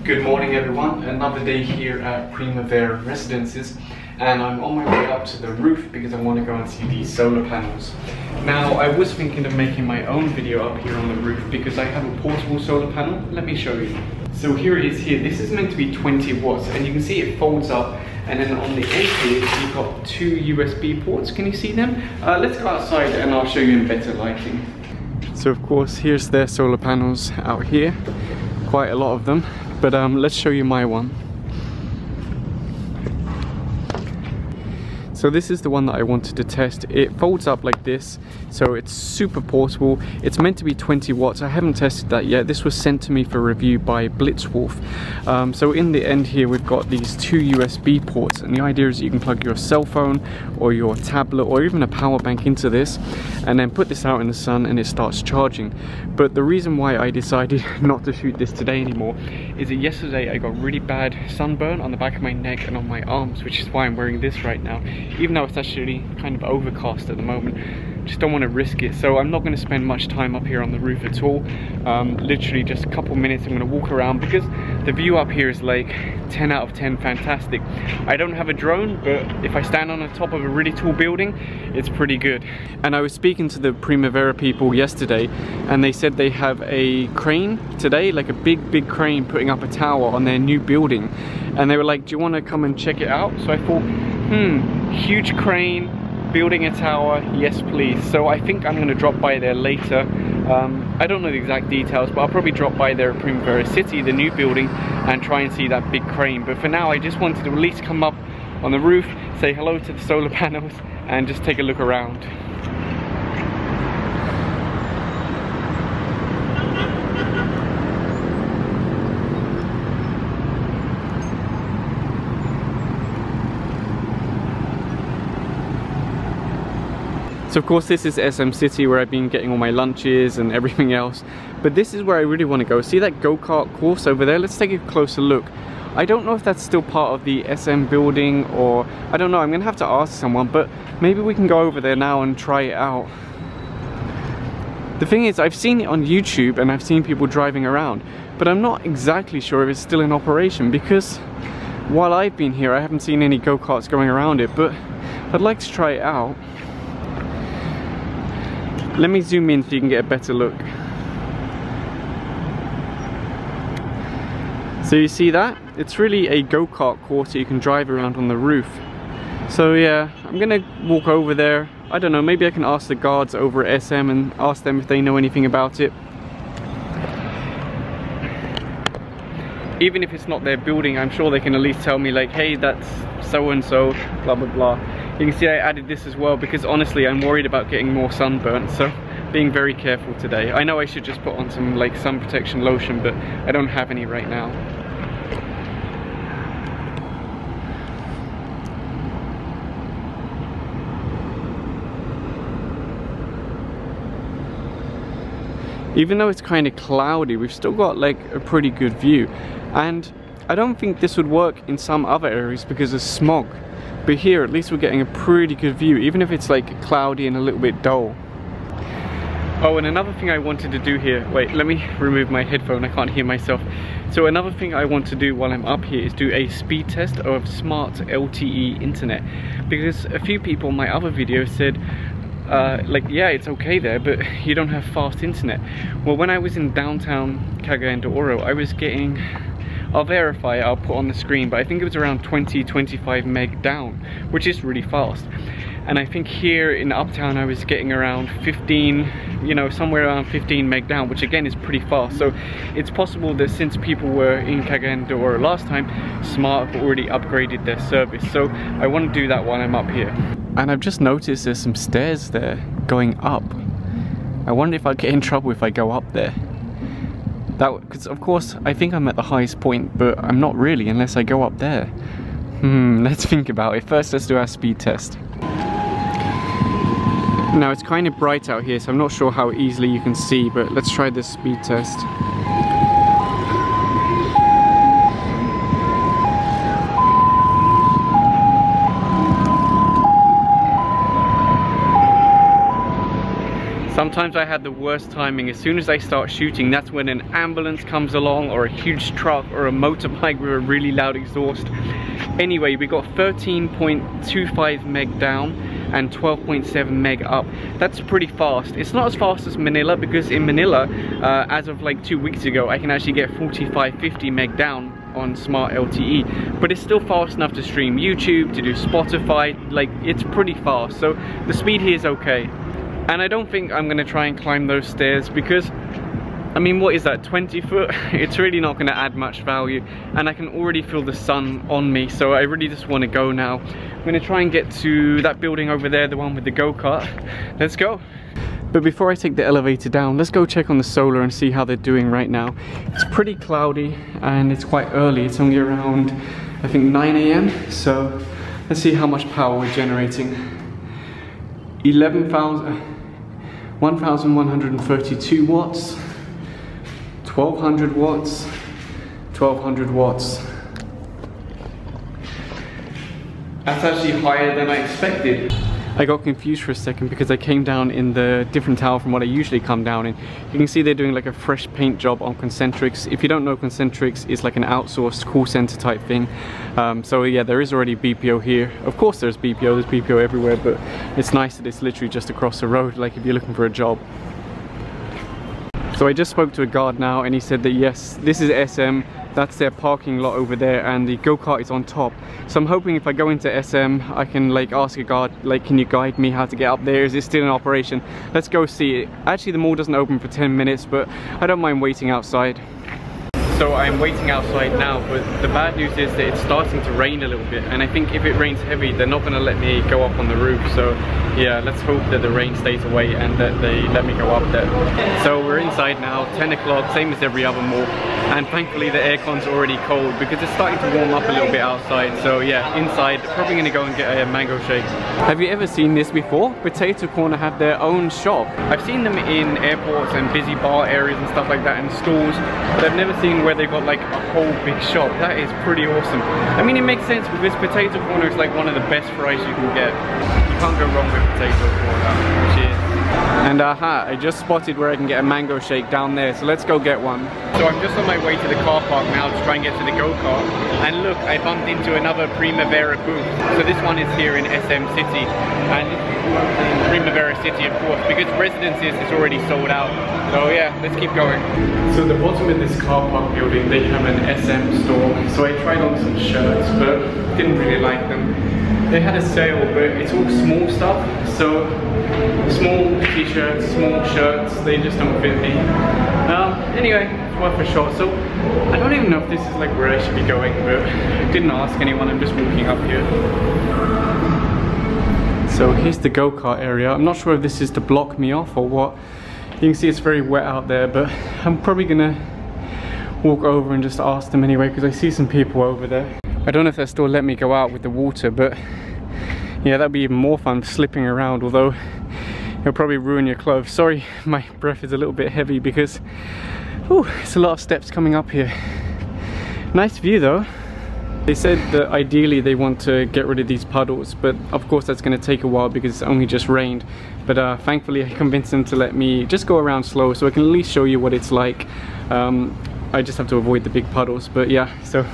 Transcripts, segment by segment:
Good morning everyone, another day here at Primavera Residences, and I'm on my way up to the roof because I want to go and see these solar panels. Now I was thinking of making my own video up here on the roof because I have a portable solar panel. Let me show you. So here it is here. This is meant to be 20 watts and you can see it folds up, and then on the end here you've got two USB ports. Can you see them? Let's go outside and I'll show you in better lighting. So of course here's their solar panels out here, quite a lot of them. But let's show you my one. So this is the one that I wanted to test. It folds up like this, so it's super portable. It's meant to be 20 watts. I haven't tested that yet. This was sent to me for review by Blitzwolf. So in the end here we've got these two USB ports, and the idea is you can plug your cell phone or your tablet or even a power bank into this and then put this out in the sun and it starts charging. But the reason why I decided not to shoot this today anymore is that yesterday I got really bad sunburn on the back of my neck and on my arms, which is why I'm wearing this right now. Even though it's actually kind of overcast at the moment, just don't want to risk it. So I'm not going to spend much time up here on the roof at all. Literally just a couple minutes. I'm going to walk around because the view up here is like 10 out of 10 fantastic. I don't have a drone, but if I stand on the top of a really tall building, it's pretty good. And I was speaking to the Primavera people yesterday, and they said they have a crane today, like a big crane putting up a tower on their new building. And they were like, do you want to come and check it out? So I thought, huge crane building a tower, yes please. So I think I'm going to drop by there later. I don't know the exact details, but I'll probably drop by there at Primavera City, the new building, and try and see that big crane. But for now I just wanted to at least come up on the roof, say hello to the solar panels and just take a look around. So of course this is SM City where I've been getting all my lunches and everything else. But this is where I really want to go. See that go-kart course over there? Let's take a closer look. I don't know if that's still part of the SM building, or I don't know. I'm going to have to ask someone, but maybe we can go over there now and try it out. The thing is, I've seen it on YouTube and I've seen people driving around, but I'm not exactly sure if it's still in operation because while I've been here I haven't seen any go-karts going around it, but I'd like to try it out. Let me zoom in so you can get a better look. So you see that? It's really a go-kart course that you can drive around on the roof. So yeah, I'm gonna walk over there. I don't know, maybe I can ask the guards over at SM and ask them if they know anything about it. Even if it's not their building, I'm sure they can at least tell me like, hey, that's so-and-so, blah blah blah. You can see I added this as well because honestly I'm worried about getting more sunburn, so being very careful today. I know I should just put on some like sun protection lotion, but I don't have any right now. Even though it's kind of cloudy, we've still got like a pretty good view, and I don't think this would work in some other areas because of smog. But here, at least we're getting a pretty good view, even if it's like cloudy and a little bit dull. Oh, and another thing I wanted to do here, wait, let me remove my headphone, I can't hear myself. So another thing I want to do while I'm up here is do a speed test of Smart LTE internet. Because a few people in my other videos said, like, yeah, it's okay there, but you don't have fast internet. Well, when I was in downtown Cagayan de Oro, I was getting, I'll verify it, I'll put on the screen, but I think it was around 20-25 meg down, which is really fast. And I think here in Uptown I was getting around 15, you know, somewhere around 15 meg down, which again is pretty fast. So it's possible that since people were in Cagayan de Oro last time, Smart have already upgraded their service. So I want to do that while I'm up here. And I've just noticed there's some stairs there going up. I wonder if I'll get in trouble if I go up there. Because of course I think I'm at the highest point, but I'm not really unless I go up there. Let's think about it. First let's do our speed test. Now it's kind of bright out here, so I'm not sure how easily you can see, but let's try this speed test. Sometimes I had the worst timing. As soon as I start shooting, that's when an ambulance comes along, or a huge truck, or a motorbike with a really loud exhaust. Anyway, we got 13.25 meg down and 12.7 meg up. That's pretty fast. It's not as fast as Manila, because in Manila, as of like 2 weeks ago, I can actually get 45-50 meg down on Smart LTE, but it's still fast enough to stream YouTube, to do Spotify. Like, it's pretty fast, so the speed here is okay. And I don't think I'm gonna try and climb those stairs, because I mean, what is that, 20 foot? It's really not gonna add much value, and I can already feel the sun on me, so I really just want to go now. I'm gonna try and get to that building over there, the one with the go-kart. Let's go. But before I take the elevator down, let's go check on the solar and see how they're doing right now. It's pretty cloudy and it's quite early. It's only around, I think, 9 AM. So let's see how much power we're generating. 1,132 watts, 1,200 watts, 1,200 watts. That's actually higher than I expected. I got confused for a second because I came down in the different tower from what I usually come down in. You can see they're doing like a fresh paint job on Concentrix. If you don't know, Concentrix is like an outsourced call center type thing. So yeah, there is already BPO here. Of course there's BPO everywhere, but it's nice that it's literally just across the road, like if you're looking for a job. So I just spoke to a guard now, and he said that yes, this is SM. That's their parking lot over there, and the go-kart is on top. So I'm hoping if I go into SM, I can like ask a guard, like, can you guide me how to get up there? Is it still in operation? Let's go see it. Actually, the mall doesn't open for 10 minutes, but I don't mind waiting outside. So I'm waiting outside now, but the bad news is that it's starting to rain a little bit, and I think if it rains heavy, they're not going to let me go up on the roof. So yeah, let's hope that the rain stays away and that they let me go up there. So we're inside now, 10 o'clock, same as every other mall, and thankfully the aircon's already cold because it's starting to warm up a little bit outside. So yeah, inside, probably going to go and get a mango shake. Have you ever seen this before? Potato Corner have their own shop. I've seen them in airports and busy bar areas and stuff like that, and stores, but I've never seen where they've got like a whole big shop. That is pretty awesome. I mean, it makes sense because Potato Corner is like one of the best fries you can get. You can't go wrong with Potato Corner. Cheers. And aha, I just spotted where I can get a mango shake down there, so let's go get one. So I'm just on my way to the car park now to try and get to the go-kart, and look, I bumped into another Primavera booth. So this one is here in SM City, and this is in Primavera City, of course, because Residences is already sold out. So yeah, let's keep going. So the bottom of this car park building, they have an SM store. So I tried on some shirts, but didn't really like them. They had a sale, but it's all small stuff. So small t-shirts, small shirts, they just don't fit me. Anyway, it's worth a shot. So I don't even know if this is like where I should be going, but I didn't ask anyone. I'm just walking up here. So here's the go-kart area. I'm not sure if this is to block me off or what. You can see it's very wet out there, but I'm probably gonna walk over and just ask them anyway, because I see some people over there. I don't know if they'll still let me go out with the water, but yeah, that'd be even more fun, slipping around, although it'll probably ruin your clothes. Sorry, my breath is a little bit heavy because it's a lot of steps coming up here. Nice view though. They said that ideally they want to get rid of these puddles, but of course that's going to take a while because it's only just rained. But thankfully I convinced them to let me just go around slow so I can at least show you what it's like. I just have to avoid the big puddles, but yeah, so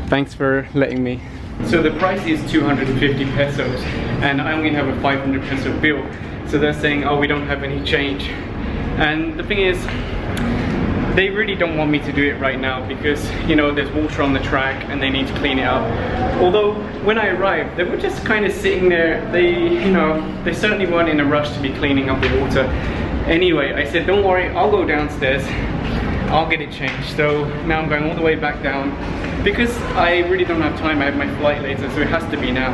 thanks for letting me. So the price is 250 pesos, and I only have a 500 peso bill. So they're saying, oh, we don't have any change. And the thing is, they really don't want me to do it right now because, you know, there's water on the track and they need to clean it up. Although when I arrived, they were just kind of sitting there. They certainly weren't in a rush to be cleaning up the water. Anyway, I said, don't worry, I'll go downstairs. I'll get it changed. So now I'm going all the way back down because I really don't have time. I have my flight later, so it has to be now.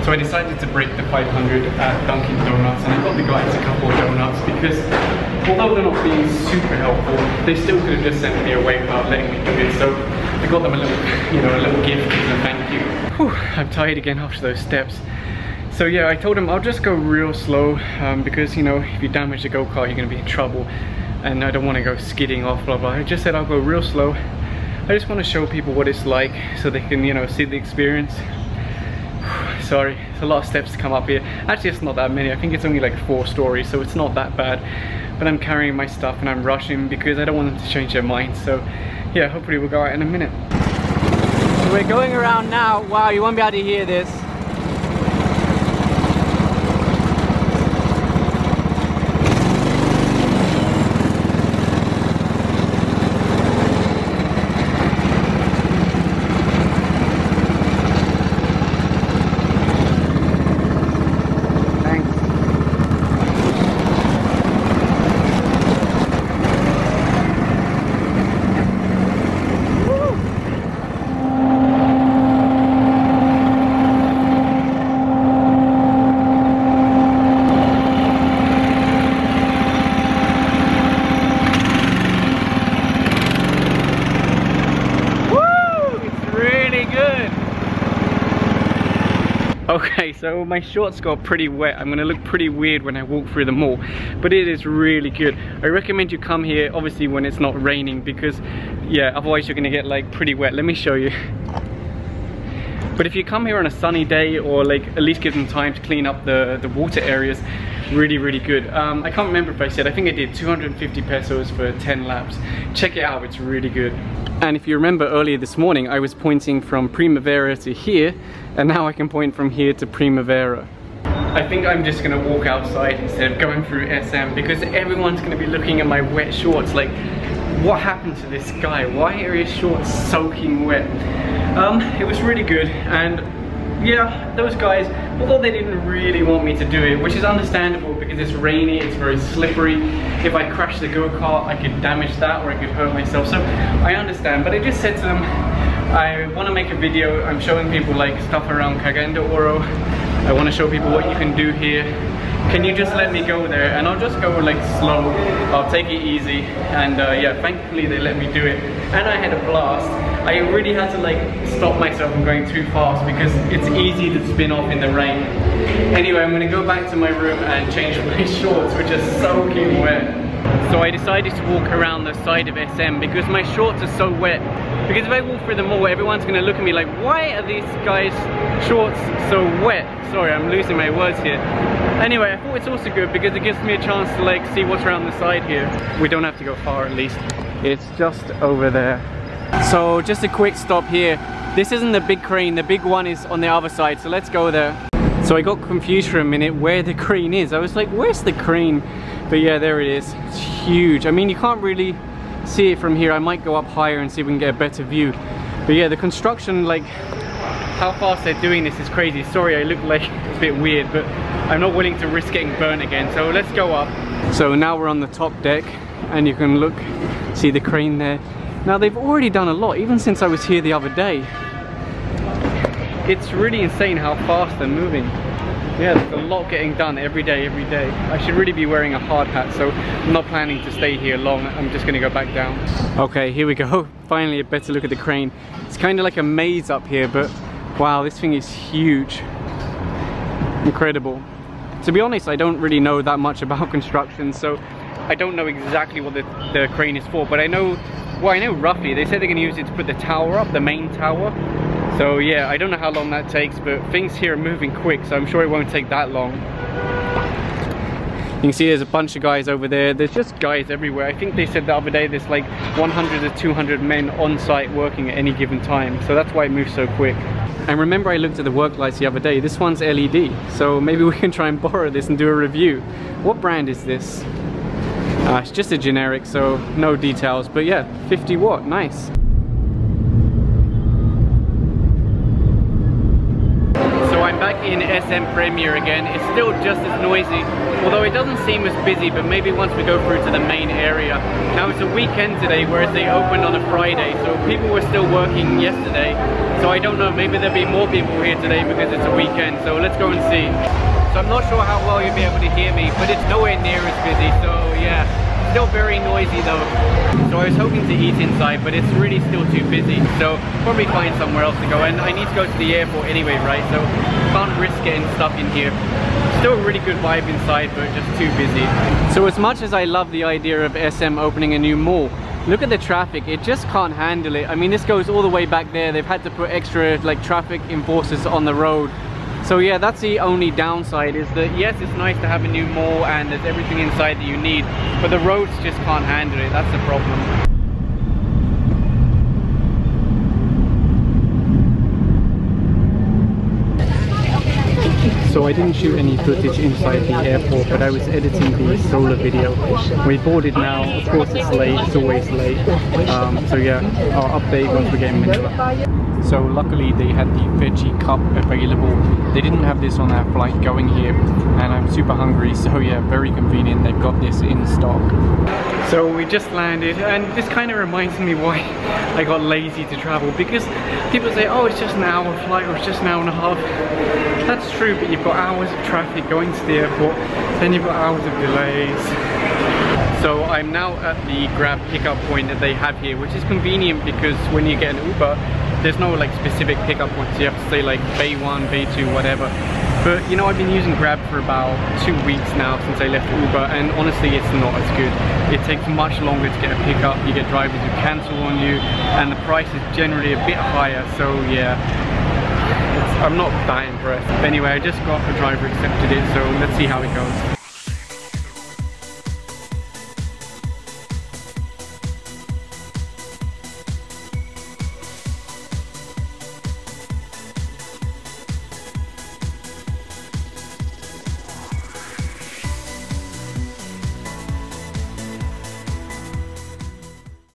So I decided to break the 500 at Dunkin' Donuts, and I got the guys a couple of donuts because although they're not being super helpful, they still could have just sent me away without letting me do it. So I got them a little, a little gift as a thank you. Whew, I'm tired again after those steps. So yeah, I told them I'll just go real slow because, if you damage the go-kart, you're gonna be in trouble. And I don't want to go skidding off, blah blah. I just said I'll go real slow. I just want to show people what it's like so they can, see the experience. Sorry, it's a lot of steps to come up here. Actually, it's not that many. I think it's only like 4 stories, so it's not that bad. but I'm carrying my stuff and I'm rushing because I don't want them to change their mind. So yeah, hopefully we'll go out in a minute. So we're going around now. Wow, you won't be able to hear this. Okay, so my shorts got pretty wet. I'm gonna look pretty weird when I walk through the mall, but it is really good. I recommend you come here, obviously when it's not raining, because yeah, otherwise you're gonna get like pretty wet. Let me show you. But if you come here on a sunny day, or like at least give them time to clean up the water areas, really good. I can't remember if I said, I think I did 250 pesos for 10 laps. Check it out, it's really good. And if you remember earlier this morning, I was pointing from Primavera to here, and now I can point from here to Primavera. I think I'm just gonna walk outside instead of going through SM, because everyone's gonna be looking at my wet shorts like, what happened to this guy? Why are his shorts soaking wet? It was really good, and yeah, those guys, although they didn't really want me to do it, which is understandable because it's rainy, it's very slippery. If I crash the go-kart, I could damage that or I could hurt myself. So I understand, but I just said to them, I want to make a video. I'm showing people like stuff around Cagayan de Oro. I want to show people what you can do here. Can you just let me go there? And I'll just go like slow. I'll take it easy. And yeah, thankfully they let me do it. And I had a blast. I really had to like stop myself from going too fast because it's easy to spin off in the rain. Anyway, I'm gonna go back to my room and change my shorts, which are soaking wet. So I decided to walk around the side of SM because my shorts are so wet. Because if I walk through the mall, everyone's gonna look at me like, why are these guys' shorts so wet? Sorry, I'm losing my words here. Anyway, I thought it's also good because it gives me a chance to like see what's around the side here. We don't have to go far at least. It's just over there. So just a quick stop here. This isn't the big crane, the big one is on the other side, so let's go there. So I got confused for a minute where the crane is. I was like, where's the crane? But yeah, there it is. It's huge. I mean, you can't really see it from here. I might go up higher and see if we can get a better view. But yeah, the construction, like how fast they're doing this is crazy. Sorry, I look like a bit weird, but I'm not willing to risk getting burnt again. So let's go up. So now we're on the top deck and you can look, see the crane there. Now they've already done a lot, even since I was here the other day. It's really insane how fast they're moving. Yeah, there's a lot getting done every day. I should really be wearing a hard hat, so I'm not planning to stay here long. I'm just gonna go back down. Okay, here we go. Finally a better look at the crane. It's kind of like a maze up here, but wow, this thing is huge. Incredible. To be honest, I don't really know that much about construction, so I don't know exactly what the crane is for, but I know, well, I know roughly. They said they're gonna use it to put the tower up, the main tower. So yeah, I don't know how long that takes, but things here are moving quick, so I'm sure it won't take that long. You can see there's a bunch of guys over there. There's just guys everywhere. I think they said the other day there's like 100 to 200 men on site working at any given time, so that's why it moves so quick. And remember, I looked at the work lights the other day. This one's LED, so maybe we can try and borrow this and do a review. What brand is this? It's just a generic, so no details, but yeah, 50 watt, nice. So I'm back in SM Premier again. It's still just as noisy, although it doesn't seem as busy, but maybe once we go through to the main area. Now it's a weekend today, whereas they opened on a Friday, so people were still working yesterday. So I don't know, maybe there'll be more people here today because it's a weekend, so let's go and see. So I'm not sure how well you'll be able to hear me, but it's nowhere near as busy, so yeah. Still very noisy though. So I was hoping to eat inside, but it's really still too busy. So probably find somewhere else to go, and I need to go to the airport anyway, right? So can't risk getting stuck in here. Still a really good vibe inside, but just too busy. So as much as I love the idea of SM opening a new mall, look at the traffic, it just can't handle it. I mean, this goes all the way back there. They've had to put extra like traffic enforcers on the road. So yeah, that's the only downside, is that yes, it's nice to have a new mall and there's everything inside that you need, but the roads just can't handle it. That's the problem. So I didn't shoot any footage inside the airport, but I was editing the solar video. We boarded now. Of course it's late, it's always late. So yeah, I'll update once we get in Manila. So luckily they had the veggie cup available. They didn't have this on our flight going here, and I'm super hungry, so yeah, very convenient. They've got this in stock. So we just landed, and this kind of reminds me why I got lazy to travel, because people say, oh, it's just an hour flight or it's just an hour and a half. That's true, but you've got hours of traffic going to the airport, then you've got hours of delays. So I'm now at the Grab pickup point that they have here, which is convenient because when you get an Uber, there's no like specific pickup points. You have to say like Bay 1, Bay 2, whatever. But you know, I've been using Grab for about 2 weeks now since I left Uber, and honestly it's not as good. It takes much longer to get a pickup, you get drivers who cancel on you, and the price is generally a bit higher, so yeah, I'm not that impressed. But anyway, I just got the driver accepted it, so let's see how it goes.